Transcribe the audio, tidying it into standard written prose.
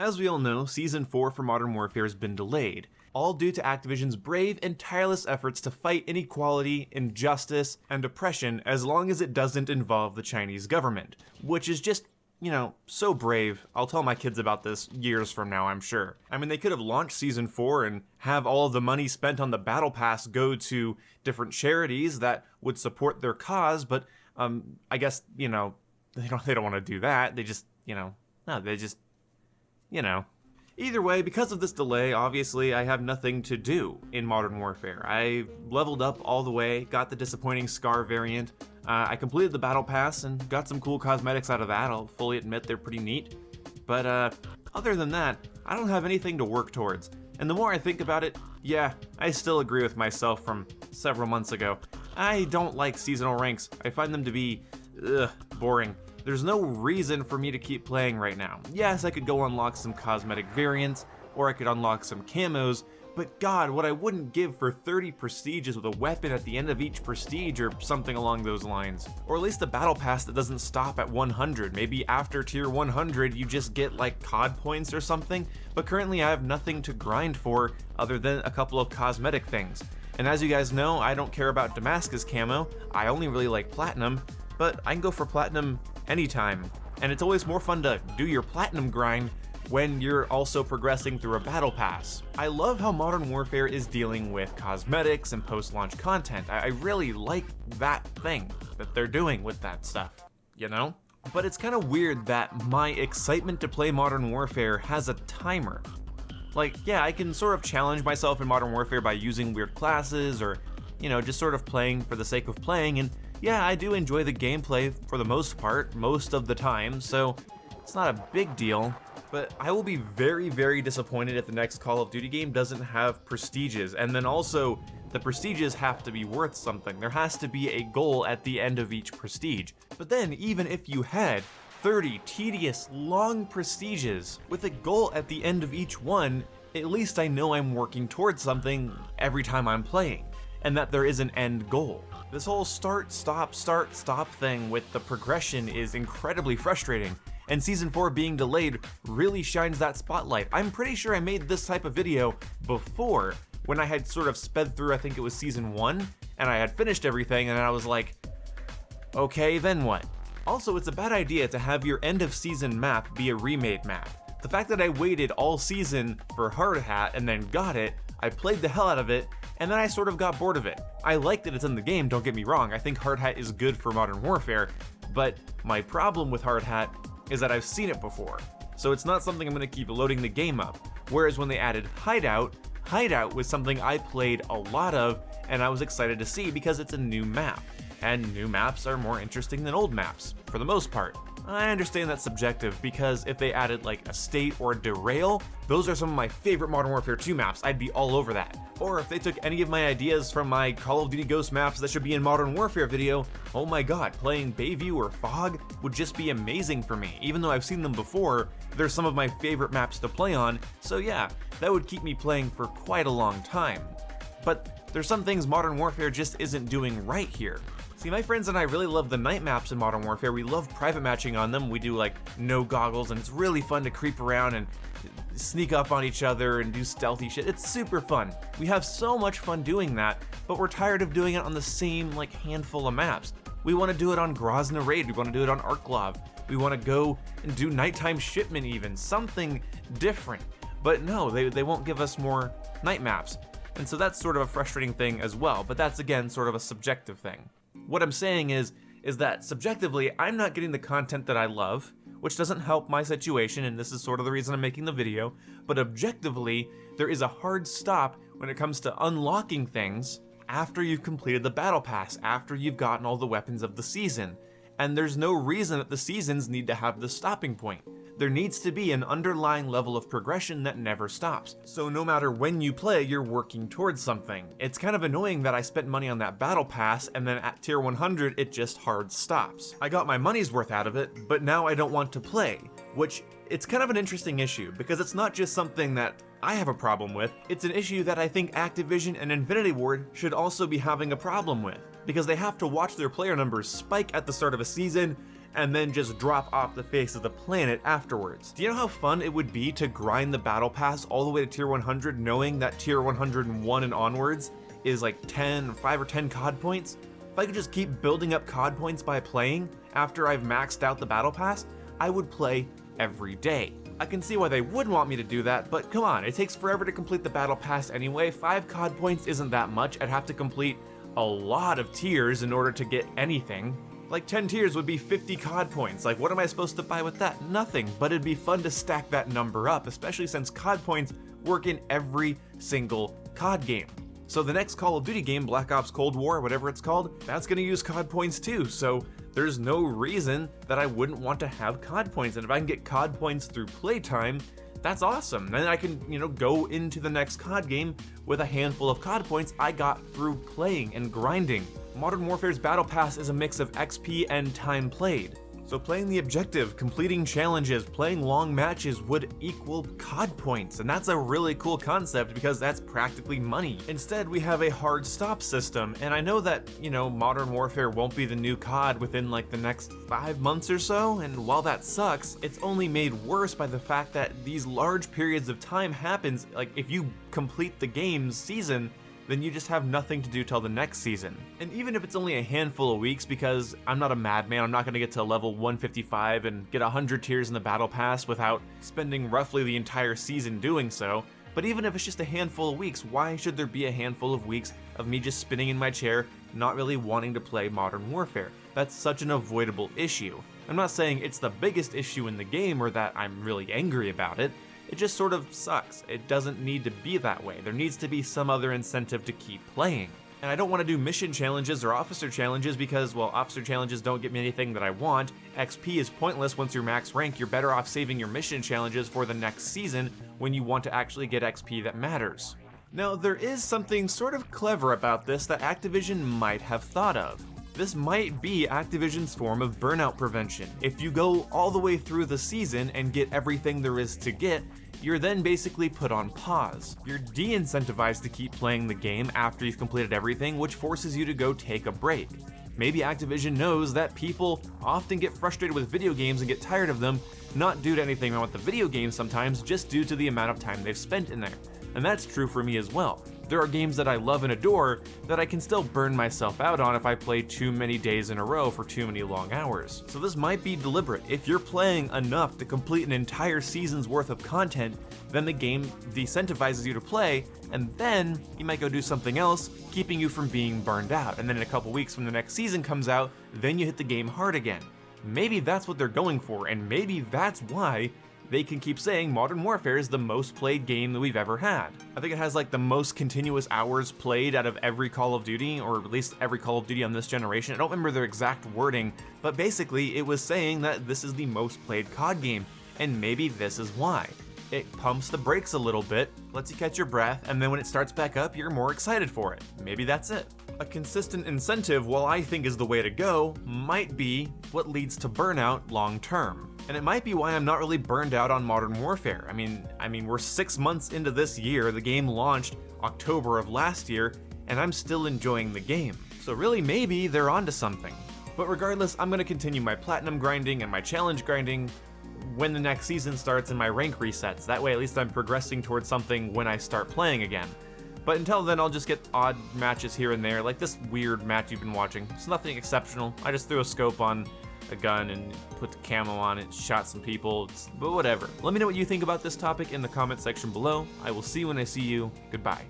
As we all know, Season 4 for Modern Warfare has been delayed, all due to Activision's brave and tireless efforts to fight inequality, injustice, and oppression as long as it doesn't involve the Chinese government, which is just, so brave. I'll tell my kids about this years from now, I'm sure. I mean, they could have launched Season 4 and have all of the money spent on the Battle Pass go to different charities that would support their cause, but I guess, they don't want to do that. They just, Either way, because of this delay, obviously I have nothing to do in Modern Warfare. I leveled up all the way, got the disappointing Scar variant, I completed the Battle Pass and got some cool cosmetics out of that. I'll fully admit they're pretty neat. But other than that, I don't have anything to work towards. And the more I think about it, yeah, I still agree with myself from several months ago. I don't like seasonal ranks. I find them to be, boring. There's no reason for me to keep playing right now. Yes, I could go unlock some cosmetic variants, or I could unlock some camos, but god, what I wouldn't give for 30 prestiges with a weapon at the end of each prestige or something along those lines. Or at least a battle pass that doesn't stop at 100. Maybe after tier 100 you just get like COD points or something, but currently I have nothing to grind for other than a couple of cosmetic things. And as you guys know, I don't care about Damascus camo, I only really like platinum, but I can go for platinum anytime. And it's always more fun to do your platinum grind when you're also progressing through a battle pass. I love how Modern Warfare is dealing with cosmetics and post-launch content. I really like that thing that they're doing with that stuff, But it's kind of weird that my excitement to play Modern Warfare has a timer. Like, yeah, I can sort of challenge myself in Modern Warfare by using weird classes or, just sort of playing for the sake of playing, and yeah, I do enjoy the gameplay for the most part, most of the time, so it's not a big deal. But I will be very, very disappointed if the next Call of Duty game doesn't have prestiges, and then also, the prestiges have to be worth something. There has to be a goal at the end of each prestige. But then, even if you had 30 tedious, long prestiges with a goal at the end of each one, at least I know I'm working towards something every time I'm playing, and that there is an end goal. This whole start, stop thing with the progression is incredibly frustrating, and Season 4 being delayed really shines that spotlight. I'm pretty sure I made this type of video before, when I had sort of sped through, I think it was Season 1, and I had finished everything, and I was like, okay, then what? Also, it's a bad idea to have your end of season map be a remade map. The fact that I waited all season for Hard Hat and then got it, I played the hell out of it, and then I sort of got bored of it. I like that it's in the game, don't get me wrong, I think Hard Hat is good for Modern Warfare, but my problem with Hard Hat is that I've seen it before, so it's not something I'm going to keep loading the game up. Whereas when they added Hideout, Hideout was something I played a lot of, and I was excited to see because it's a new map. And new maps are more interesting than old maps, for the most part. I understand that's subjective, because if they added like a state or a derail, those are some of my favorite Modern Warfare 2 maps, I'd be all over that. Or if they took any of my ideas from my Call of Duty Ghost maps that should be in Modern Warfare video, oh my god, playing Bayview or Fog would just be amazing for me. Even though I've seen them before, they're some of my favorite maps to play on, so yeah, that would keep me playing for quite a long time. But there's some things Modern Warfare just isn't doing right here. See, my friends and I really love the night maps in Modern Warfare. We love private matching on them. We do like no goggles, and it's really fun to creep around and sneak up on each other and do stealthy shit. It's super fun. We have so much fun doing that, but we're tired of doing it on the same like handful of maps. We want to do it on Grozny Raid, we want to do it on Arklov, we want to go and do Nighttime Shipment even, something different. But no, they won't give us more night maps. And so that's sort of a frustrating thing as well, but that's again sort of a subjective thing. What I'm saying is that subjectively, I'm not getting the content that I love, which doesn't help my situation, and this is sort of the reason I'm making the video, but objectively, there is a hard stop when it comes to unlocking things after you've completed the Battle Pass, after you've gotten all the weapons of the season. And there's no reason that the seasons need to have this stopping point. There needs to be an underlying level of progression that never stops. So no matter when you play, you're working towards something. It's kind of annoying that I spent money on that Battle Pass and then at tier 100 it just hard stops. I got my money's worth out of it, but now I don't want to play, which it's kind of an interesting issue because it's not just something that I have a problem with, it's an issue that I think Activision and Infinity Ward should also be having a problem with, because they have to watch their player numbers spike at the start of a season, and then just drop off the face of the planet afterwards. Do you know how fun it would be to grind the battle pass all the way to tier 100 knowing that tier 101 and onwards is like 5 or 10 COD points? If I could just keep building up COD points by playing after I've maxed out the battle pass, I would play every day. I can see why they would want me to do that, but come on, it takes forever to complete the battle pass anyway. 5 COD points isn't that much. I'd have to complete a lot of tiers in order to get anything. Like 10 tiers would be 50 COD points. Like, what am I supposed to buy with that? Nothing, but it'd be fun to stack that number up, especially since COD points work in every single COD game. So the next Call of Duty game, Black Ops Cold War, whatever it's called, that's gonna use COD points too, so there's no reason that I wouldn't want to have COD points, and if I can get COD points through playtime, that's awesome. Then I can, go into the next COD game with a handful of COD points I got through playing and grinding. Modern Warfare's Battle Pass is a mix of XP and time played. So playing the objective, completing challenges, playing long matches would equal COD points, and that's a really cool concept because that's practically money. Instead, we have a hard stop system, and I know that, Modern Warfare won't be the new COD within like the next 5 months or so, and while that sucks, it's only made worse by the fact that these large periods of time happens, like if you complete the game's season, then you just have nothing to do till the next season. And even if it's only a handful of weeks, because I'm not a madman, I'm not gonna get to level 155 and get 100 tiers in the battle pass without spending roughly the entire season doing so. But even if it's just a handful of weeks, why should there be a handful of weeks of me just spinning in my chair, not really wanting to play Modern Warfare? That's such an avoidable issue. I'm not saying it's the biggest issue in the game or that I'm really angry about it. It just sort of sucks. It doesn't need to be that way. There needs to be some other incentive to keep playing. And I don't want to do mission challenges or officer challenges because, well, officer challenges don't get me anything that I want. XP is pointless once you're max rank. You're better off saving your mission challenges for the next season when you want to actually get XP that matters. Now, there is something sort of clever about this that Activision might have thought of. This might be Activision's form of burnout prevention. If you go all the way through the season and get everything there is to get, you're then basically put on pause. You're de-incentivized to keep playing the game after you've completed everything, which forces you to go take a break. Maybe Activision knows that people often get frustrated with video games and get tired of them, not due to anything wrong with the video game sometimes, just due to the amount of time they've spent in there. And that's true for me as well. There are games that I love and adore that I can still burn myself out on if I play too many days in a row for too many long hours. So this might be deliberate. If you're playing enough to complete an entire season's worth of content, then the game decentivizes you to play, and then you might go do something else, keeping you from being burned out. And then in a couple weeks when the next season comes out, then you hit the game hard again. Maybe that's what they're going for, and maybe that's why they can keep saying Modern Warfare is the most played game that we've ever had. I think it has like the most continuous hours played out of every Call of Duty, or at least every Call of Duty on this generation. I don't remember their exact wording, but basically it was saying that this is the most played COD game, and maybe this is why. It pumps the brakes a little bit, lets you catch your breath, and then when it starts back up, you're more excited for it. Maybe that's it. A consistent incentive, while I think is the way to go, might be what leads to burnout long term. And it might be why I'm not really burned out on Modern Warfare. I mean, we're 6 months into this year, the game launched October of last year, and I'm still enjoying the game. So really, maybe they're onto something. But regardless, I'm gonna continue my platinum grinding and my challenge grinding when the next season starts and my rank resets. That way, at least I'm progressing towards something when I start playing again. But until then, I'll just get odd matches here and there, like this weird match you've been watching. It's nothing exceptional. I just threw a scope on a gun and put the camo on it, shot some people, but whatever. Let me know what you think about this topic in the comment section below. I will see you when I see you. Goodbye.